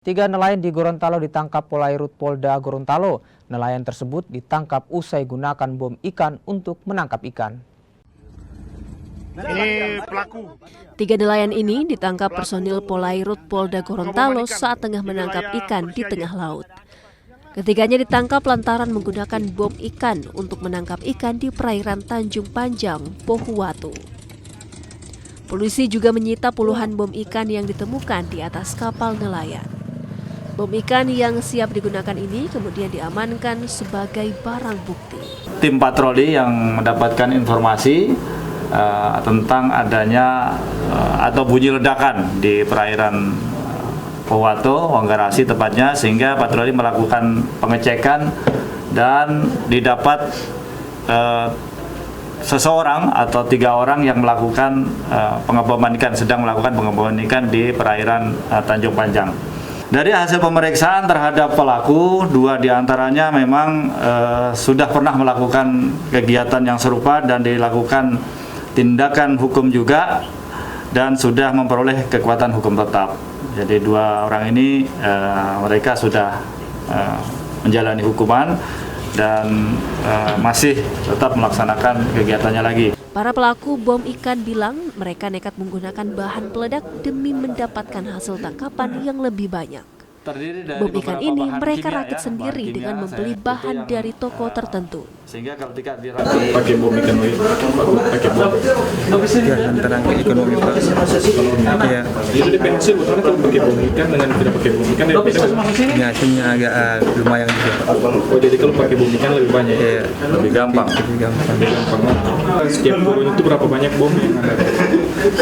Tiga nelayan di Gorontalo ditangkap Polairut Polda Gorontalo. Nelayan tersebut ditangkap usai gunakan bom ikan untuk menangkap ikan. Ini pelaku. Tiga nelayan ini ditangkap personil Polairut Polda Gorontalo saat tengah menangkap ikan di tengah laut. Ketiganya ditangkap lantaran menggunakan bom ikan untuk menangkap ikan di perairan Tanjung Panjang, Pohuwatu. Polisi juga menyita puluhan bom ikan yang ditemukan di atas kapal nelayan. Bom ikan yang siap digunakan ini kemudian diamankan sebagai barang bukti. Tim patroli yang mendapatkan informasi tentang adanya atau bunyi ledakan di perairan Pohuwatu, Wanggarasi tepatnya, sehingga patroli melakukan pengecekan dan didapat seseorang atau 3 orang yang melakukan pengeboman ikan, sedang melakukan pengeboman ikan di perairan Tanjung Panjang. Dari hasil pemeriksaan terhadap pelaku, 2 diantaranya memang sudah pernah melakukan kegiatan yang serupa dan dilakukan tindakan hukum juga dan sudah memperoleh kekuatan hukum tetap. Jadi 2 orang ini mereka sudah menjalani hukuman dan masih tetap melaksanakan kegiatannya lagi. Para pelaku bom ikan bilang mereka nekat menggunakan bahan peledak demi mendapatkan hasil tangkapan yang lebih banyak. Bom ikan ini mereka rakit sendiri dengan membeli bahan dari toko tertentu. Sehingga kalau tidak Pakai bom ikan, pakai bom. Ya, antara ekonomi Pak. Ya. Jadi di pensil, bagaimana kalau pakai bom ikan dengan tidak pakai bom ikan? Ya, hasilnya agak lumayan juga Pak. Oh, jadi kalau pakai bom ikan lebih banyak? Ya, lebih gampang. lebih gampang. Setiap turun itu berapa banyak bom yang ada?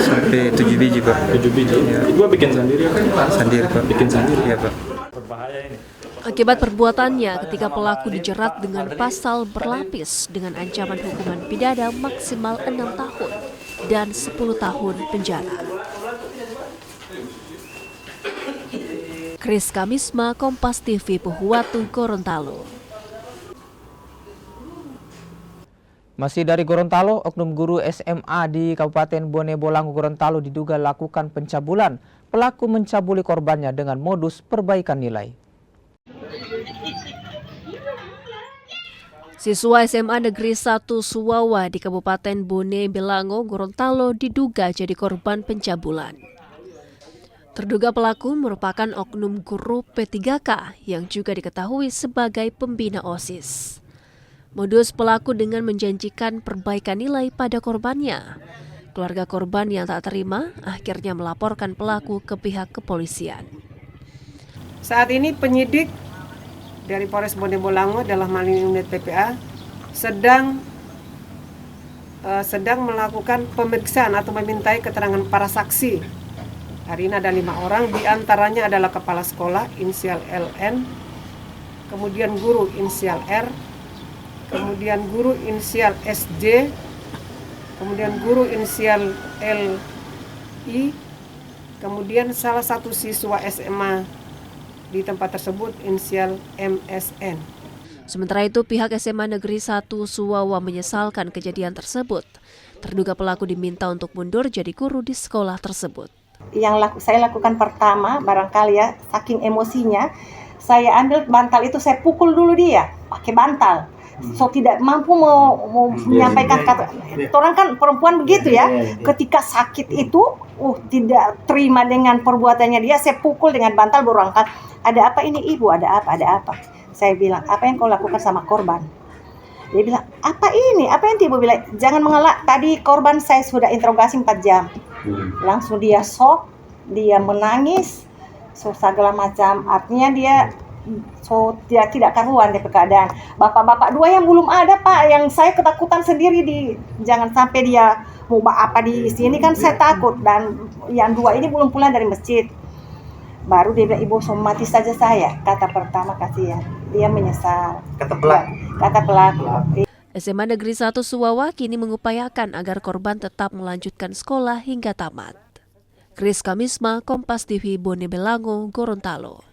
Sampai 7 biji Pak. 7 biji. Ya. Itu bikin sendiri kan? Sendiri Pak. Bikin sendiri. Iya Pak. Berbahaya ini. Akibat perbuatannya, ketika pelaku dijerat dengan pasal berlapis dengan ancaman hukuman pidana maksimal 6 tahun dan 10 tahun penjara. Kris Kamisma, Kompas TV, Pohuwatu, Gorontalo. Masih dari Gorontalo, oknum guru SMA di Kabupaten Bone Bolango, Gorontalo diduga lakukan pencabulan. Pelaku mencabuli korbannya dengan modus perbaikan nilai. Siswa SMA Negeri 1 Suwawa di Kabupaten Bone Bolango, Gorontalo diduga jadi korban pencabulan. Terduga pelaku merupakan oknum guru P3K yang juga diketahui sebagai pembina OSIS. Modus pelaku dengan menjanjikan perbaikan nilai pada korbannya. Keluarga korban yang tak terima akhirnya melaporkan pelaku ke pihak kepolisian. Saat ini penyidik dari Polres Bone Bolango dalam hal ini unit PPA sedang melakukan pemeriksaan atau memintai keterangan para saksi. Hari ini ada 5 orang, diantaranya adalah kepala sekolah inisial LN, kemudian guru inisial R, kemudian guru inisial SJ, kemudian guru inisial LI, kemudian salah satu siswa SMA di tempat tersebut inisial MSN. Sementara itu pihak SMA Negeri 1 Suwawa menyesalkan kejadian tersebut. Terduga pelaku diminta untuk mundur jadi guru di sekolah tersebut. Yang saya lakukan pertama, barangkali ya, saking emosinya, saya ambil bantal itu, saya pukul dulu dia pakai bantal. So tidak mampu mau menyampaikan kata. Orang kan perempuan begitu ya. Ketika sakit itu, tidak terima dengan perbuatannya dia, saya pukul dengan bantal berangkat. Ada apa ini ibu? Ada apa? Ada apa? Saya bilang, apa yang kau lakukan sama korban? Dia bilang, apa ini? Apa yang ibu bilang? Jangan mengelak. Tadi korban saya sudah interogasi 4 jam. Langsung dia shock, dia menangis, so segala macam. Artinya dia dia tidak karuan di keadaan. Bapak-bapak 2 yang belum ada Pak, yang saya ketakutan sendiri jangan sampai dia mau apa di sini kan saya takut, dan yang 2 ini belum pulang dari masjid. Baru dia bilang, ibu mati saja saya. Kata pertama kasihan, dia menyesal. Kata pelaku. SMA Negeri 1 Suwawa kini mengupayakan agar korban tetap melanjutkan sekolah hingga tamat. Kris Kamisma, Kompas TV, Bone Bolango, Gorontalo.